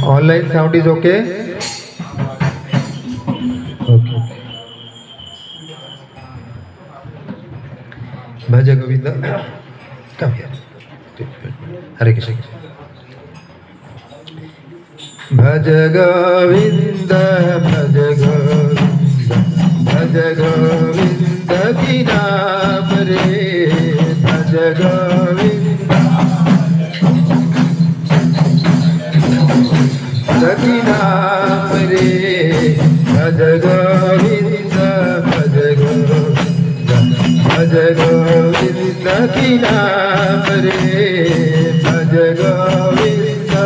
Online sound is okay? Okay. Bhaja Govinda. Come here. Hare Krishna. Bhaja Govinda, Bhaja Govinda, Bhaja Govinda ki naam re, Bhaja Govinda ki naam re, Bhaja Govinda, Bhaja Govinda, Bhaja Govinda ki naam re, Bhaja Govinda.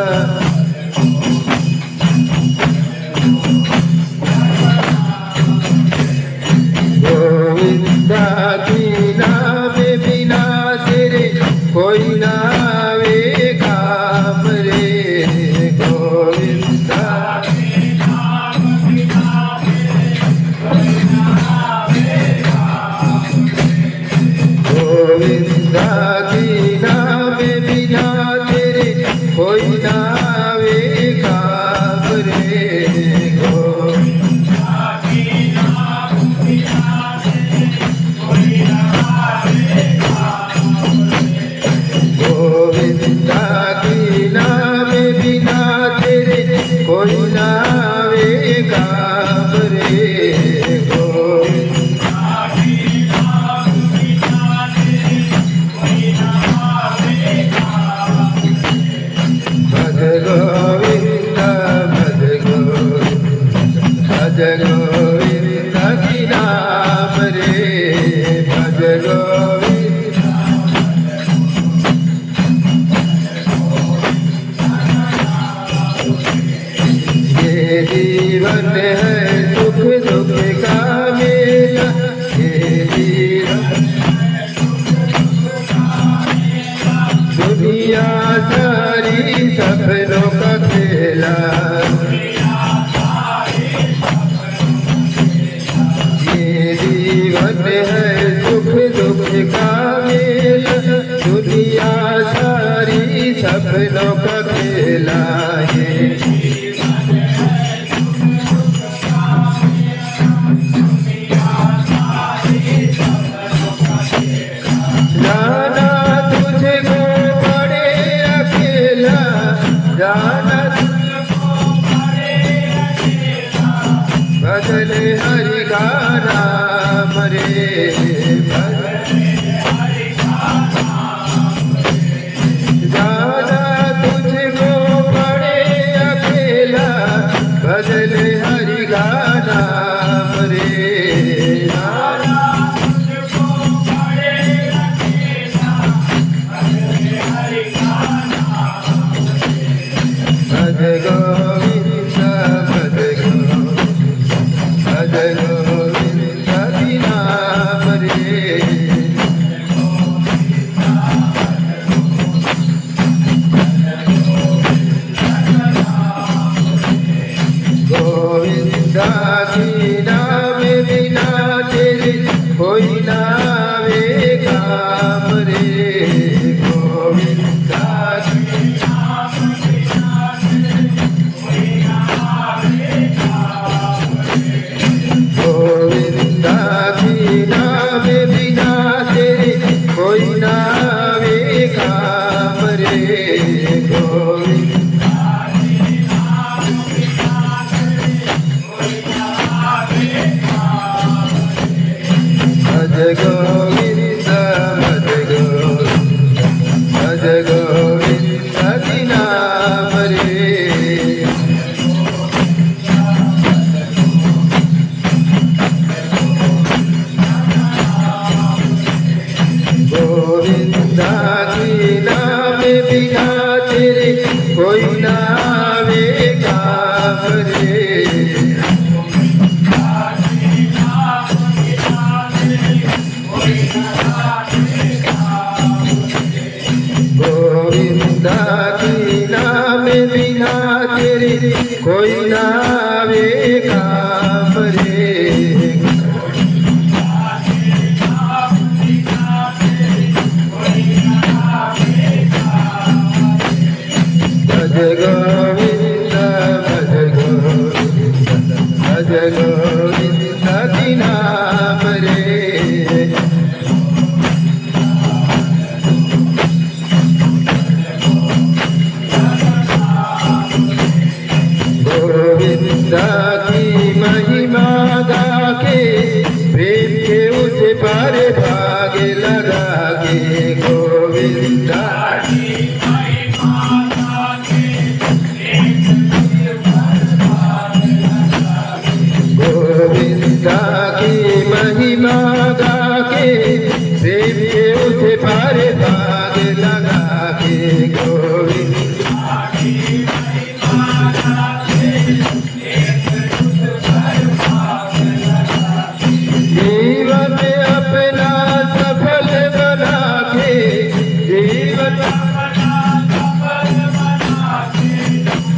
Govinda की नाम बिना तेरे कोई नावे काम रे गोविंदा की नाम बिना तेरे कोई नावे काम गोविंदा की नाम बिना तेरे कोई नावे काम रे गोविंदा की नाम बिना तेरे कोई नावे काम रे गोविंदा की नाम बिना तेरे कोई नावे काम भज गोविंदा भज गोविंदा भज गोविंदा की नाम रे भज गोविंदा जीवन है सुख दुख का मेला ये जीवन दुनिया सारी सपनों का खेला ये जीवन है सुख दुख का मेला दुनिया सारी सपनों का खेला है जाना तुझको पड़े अकेला जाना तुझको पड़े अकेला बदले हरि का नाम रे जाना तुझको पड़े अकेला बदले हरि का नाम रे भज गोविंदा भज गोविंदा भज गोविंदा की नाम रे गोविंदा की नाम बिना तेरे कोई नावे काम रे गोविंदा की गोविंदा की नाम बिना तेरे कोई नावे काम रे गोविंदा की नाम बिना तेरे कोई नावे काम भज गोविंदा भज गोविंदा भज गोविंदा की नाम रे गोविंदा की नाम बिना तेरे कोई नावे काम रे गोविंदा की नाम बिना तेरे कोई नावे काम रे भज गोविंदा गोविंदा गोविंदा की महिमा गा के प्रेम के उसे पार भाग लगा के गोविंदा की महिमा गा के जीवन अपना सफल बना के जीवन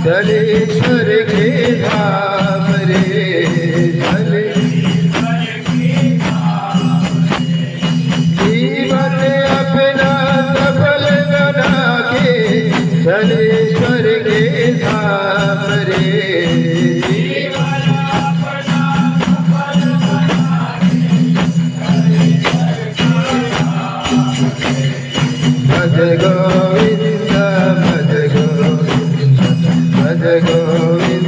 चले ईश्वर के धाम रे चले जीवन अपना सफल बना के चले ईश्वर के धाम रे भज गोविंद भज गोविंद भज गोविंद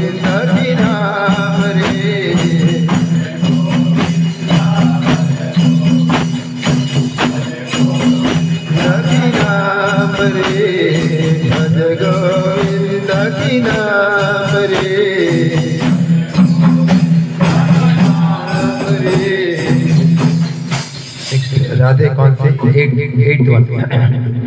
की नाम रे की नाम रे भज गोविंद की नाम रे राधे कौन से 8 1